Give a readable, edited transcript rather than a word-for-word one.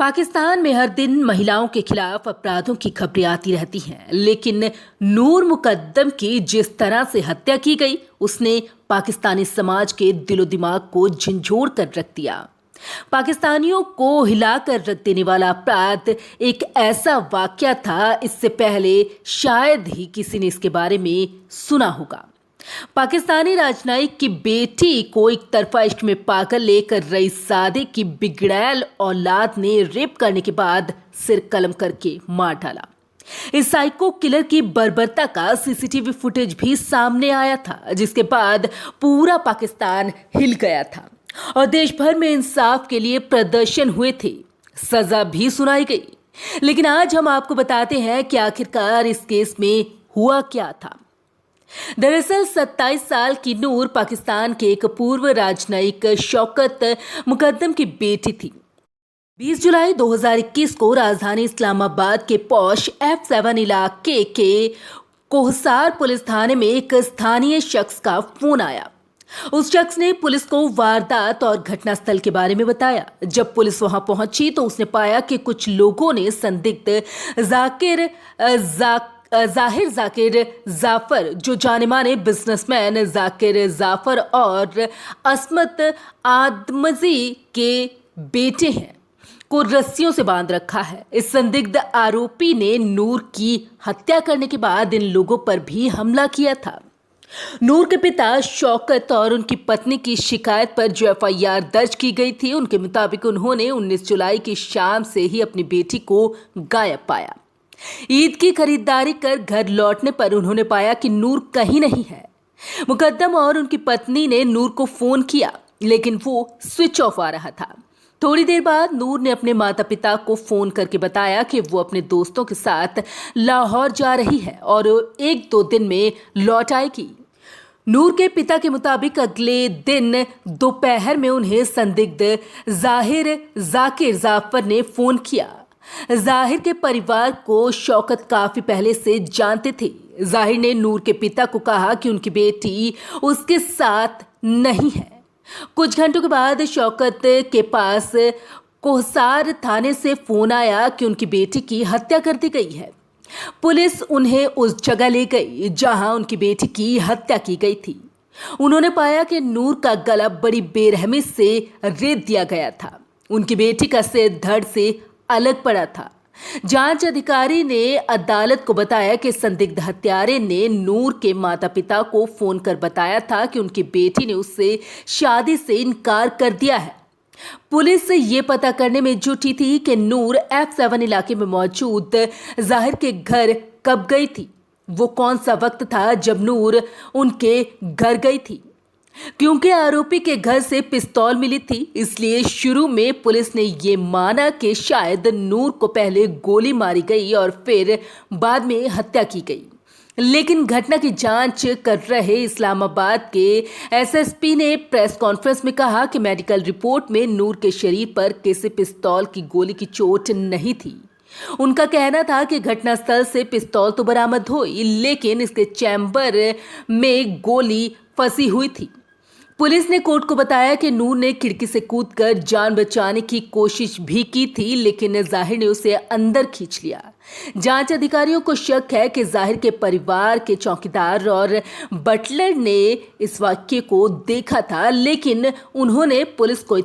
पाकिस्तान में हर दिन महिलाओं के खिलाफ अपराधों की खबरें आती रहती हैं, लेकिन नूर मुकद्दम की जिस तरह से हत्या की गई, उसने पाकिस्तानी समाज के दिलो दिमाग को झंझोड़ कर रख दिया। पाकिस्तानियों को हिलाकर रख देने वाला अपराध एक ऐसा वाकया था, इससे पहले शायद ही किसी ने इसके बारे में सुना होगा। पाकिस्तानी राजनयिक की बेटी को एक तरफा इश्क में पाकर लेकर रईसजादे की बिगड़ैल औलाद ने रेप करने के बाद सिर कलम करके मार डाला। इस साइको किलर की बर्बरता का सीसीटीवी फुटेज भी सामने आया था, जिसके बाद पूरा पाकिस्तान हिल गया था और देश भर में इंसाफ के लिए प्रदर्शन हुए थे। सजा भी सुनाई गई। लेकिन आज हम आपको बताते हैं कि आखिरकार इस केस में हुआ क्या था। दरअसल 27 साल की नूर पाकिस्तान के एक पूर्व राजनयिक शौकत मुकद्दम की बेटी थी। 20 जुलाई 2021 को राजधानी इस्लामाबाद के पौश F7 इलाके के कोहसार पुलिस थाने में एक स्थानीय शख्स का फोन आया। उस शख्स ने पुलिस को वारदात और घटनास्थल के बारे में बताया। जब पुलिस वहां पहुंची तो उसने पाया कि कुछ लोगों ने संदिग्ध जाहिर जाकिर जाफर, जो जाने माने बिजनेसमैन जाकिर जाफर और असमत आदमजी के बेटे हैं, को रस्सियों से बांध रखा है। इस संदिग्ध आरोपी ने नूर की हत्या करने के बाद इन लोगों पर भी हमला किया था। नूर के पिता शौकत और उनकी पत्नी की शिकायत पर जो FIR दर्ज की गई थी, उनके मुताबिक उन्होंने 19 जुलाई की शाम से ही अपनी बेटी को गायब पाया। ईद की खरीदारी कर घर लौटने पर उन्होंने पाया कि नूर कहीं नहीं है। मुकद्दम और उनकी पत्नी ने नूर को फोन किया, लेकिन वो स्विच ऑफ आ रहा था। थोड़ी देर बाद नूर ने अपने माता पिता को फोन करके बताया कि वो अपने दोस्तों के साथ लाहौर जा रही है और 1-2 दिन में लौट आएगी। नूर के पिता के मुताबिक अगले दिन दोपहर में उन्हें संदिग्ध जाहिर जाकिर जाफर ने फोन किया। जाहिर के परिवार को शौकत काफी पहले से जानते थे। जाहिर ने नूर के पिता को कहा कि उनकी बेटी उसके साथ नहीं है। कुछ घंटों के बाद शौकत के पास कोहसार थाने से फोन आया कि उनकी बेटी की हत्या कर दी गई है। पुलिस उन्हें उस जगह ले गई जहां उनकी बेटी की हत्या की गई थी। उन्होंने पाया कि नूर का गला बड़ी बेरहमी से रेत दिया गया था। उनकी बेटी का सिर धड़ से अलग पड़ा था। जांच अधिकारी ने अदालत को बताया कि संदिग्ध हत्यारे ने नूर के माता पिता को फोन कर बताया था कि उनकी बेटी ने उससे शादी से इनकार कर दिया है। पुलिस ये पता करने में जुटी थी कि नूर F7 इलाके में मौजूद जाहिर के घर कब गई थी। वो कौन सा वक्त था जब नूर उनके घर गई थी। क्योंकि आरोपी के घर से पिस्तौल मिली थी, इसलिए शुरू में पुलिस ने ये माना कि शायद नूर को पहले गोली मारी गई और फिर बाद में हत्या की गई। लेकिन घटना की जांच कर रहे इस्लामाबाद के SSP ने प्रेस कॉन्फ्रेंस में कहा कि मेडिकल रिपोर्ट में नूर के शरीर पर किसी पिस्तौल की गोली की चोट नहीं थी। उनका कहना था कि घटनास्थल से पिस्तौल तो बरामद हुई, लेकिन इसके चैम्बर में गोली फंसी हुई थी। पुलिस ने कोर्ट को बताया कि नूर ने खिड़की से कूदकर जान बचाने की कोशिश भी की थी, लेकिन जाहिर ने उसे अंदर खींच लिया। जांच अधिकारियों को शक है कि जाहिर के परिवार के चौकीदार और बटलर ने इस वाक्य को देखा था, लेकिन उन्होंने पुलिस को